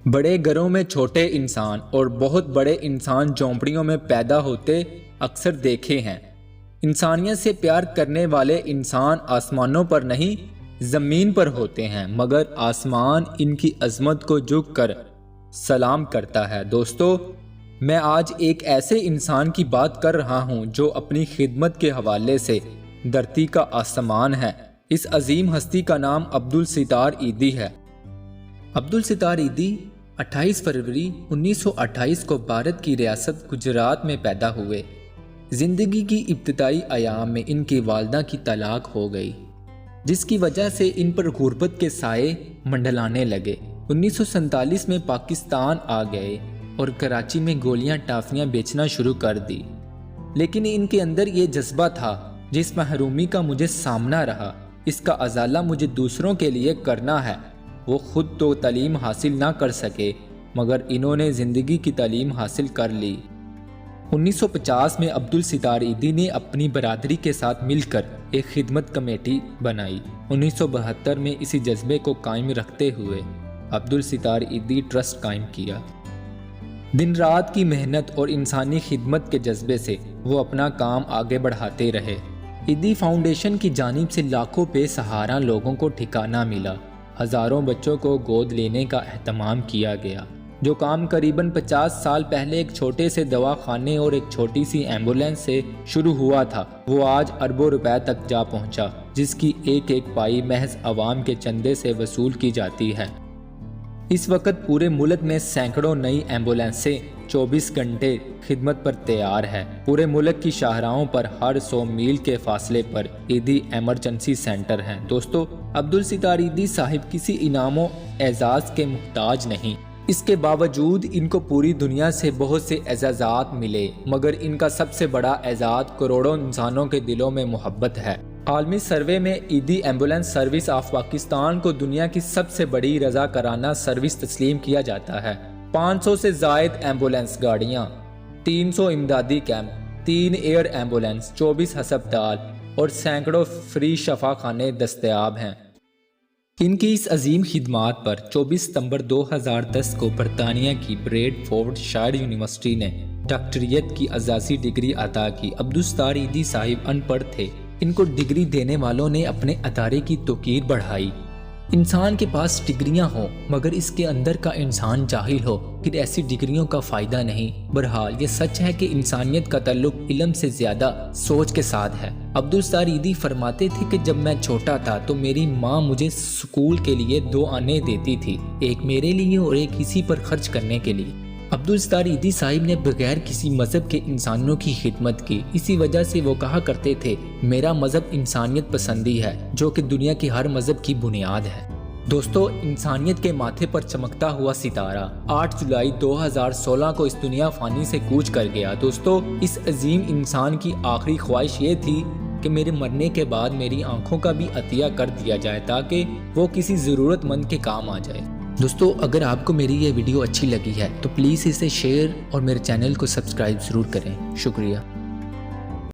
بڑے گھروں میں چھوٹے انسان اور بہت بڑے انسان جھونپڑیوں میں پیدا ہوتے اکثر دیکھے ہیں۔ انسانیت سے پیار کرنے والے انسان آسمانوں پر نہیں زمین پر ہوتے ہیں، مگر آسمان ان کی عظمت کو جھک کر سلام کرتا ہے۔ دوستو، میں آج ایک ایسے انسان کی بات کر رہا ہوں جو اپنی خدمت کے حوالے سے دھرتی کا آسمان ہے۔ اس عظیم ہستی کا نام عبدالستار ایدھی ہے۔ عبدالستار ایدھی 28 فروری 1928 کو بھارت کی ریاست گجرات میں پیدا ہوئے۔ زندگی کی ابتدائی ایام میں ان کی والدہ کی طلاق ہو گئی، جس کی وجہ سے ان پر غربت کے سائے منڈلانے لگے۔ 1947 میں پاکستان آ گئے اور کراچی میں گولیاں ٹافیاں بیچنا شروع کر دی، لیکن ان کے اندر یہ جذبہ تھا، جس محرومی کا مجھے سامنا رہا، اس کا ازالہ مجھے دوسروں کے لیے کرنا ہے۔ وہ خود تو تعلیم حاصل نہ کر سکے، مگر انہوں نے زندگی کی تعلیم حاصل کر لی۔ 1950 میں عبدالستار ایدھی نے اپنی برادری کے ساتھ مل کر ایک خدمت کمیٹی بنائی۔ 1972 میں اسی جذبے کو قائم رکھتے ہوئے عبدالستار ایدھی ٹرسٹ قائم کیا۔ دن رات کی محنت اور انسانی خدمت کے جذبے سے وہ اپنا کام آگے بڑھاتے رہے۔ ایدھی فاؤنڈیشن کی جانب سے لاکھوں بے سہارا لوگوں کو ٹھکانہ ملا، ہزاروں بچوں کو گود لینے کا اہتمام کیا گیا۔ جو کام قریباً 50 سال پہلے ایک چھوٹے سے دواخانے اور ایک چھوٹی سی ایمبولینس سے شروع ہوا تھا، وہ آج اربوں روپے تک جا پہنچا، جس کی ایک ایک پائی محض عوام کے چندے سے وصول کی جاتی ہے۔ اس وقت پورے ملک میں سینکڑوں نئی ایمبولینسیں 24 گھنٹے خدمت پر تیار ہے۔ پورے ملک کی شاہراہوں پر ہر 100 میل کے فاصلے پر ایدھی ایمرجنسی سینٹر ہیں۔ دوستو، عبدالستار ایدھی صاحب کسی انعام و اعزاز کے محتاج نہیں۔ اس کے باوجود ان کو پوری دنیا سے بہت سے اعزازات ملے، مگر ان کا سب سے بڑا اعزاز کروڑوں انسانوں کے دلوں میں محبت ہے۔ عالمی سروے میں Edhi ambulance service of Pakistan کو دنیا کی سب سے بڑی رضاکارانہ سروس تسلیم کیا جاتا ہے۔ 500 سے زائد ایمبولینس گاڑیاں، 300 امدادی کیمپ، 3 ایئر ایمبولینس، 24 ہسپتال اور سینکڑوں فری شفا خانے دستیاب ہیں۔ ان کی اس عظیم خدمات پر 24 ستمبر 2010 کو برطانیہ کی بریڈ فورڈ شائر یونیورسٹی نے ڈاکٹریٹ کی اعزازی ڈگری عطا کی۔ عبدالستار ایدھی صاحب ان پڑھ تھے، ان کو ڈگری دینے والوں نے اپنے ادارے کی توقیر بڑھائی۔ انسان کے پاس ڈگریاں ہوں مگر اس کے اندر کا انسان جاہل ہو، پھر ایسی ڈگریوں کا فائدہ نہیں۔ بہرحال یہ سچ ہے کہ انسانیت کا تعلق علم سے زیادہ سوچ کے ساتھ ہے۔ عبدالستار ایدھی فرماتے تھے کہ جب میں چھوٹا تھا تو میری ماں مجھے اسکول کے لیے 2 آنے دیتی تھی، ایک میرے لیے اور ایک کسی پر خرچ کرنے کے لیے۔ عبدالستار ایدھی صاحب نے بغیر کسی مذہب کے انسانوں کی خدمت کی، اسی وجہ سے وہ کہا کرتے تھے، میرا مذہب انسانیت پسندی ہے، جو کہ دنیا کی ہر مذہب کی بنیاد ہے۔ دوستو، انسانیت کے ماتھے پر چمکتا ہوا ستارہ 8 جولائی 2016 کو اس دنیا فانی سے کوچ کر گیا۔ دوستو، اس عظیم انسان کی آخری خواہش یہ تھی کہ میرے مرنے کے بعد میری آنکھوں کا بھی عطیہ کر دیا جائے تاکہ وہ کسی ضرورت مند کے کام آ جائے۔ دوستو، اگر آپ کو میری یہ ویڈیو اچھی لگی ہے تو پلیز اسے شیئر اور میرے چینل کو سبسکرائب ضرور کریں۔ شکریہ۔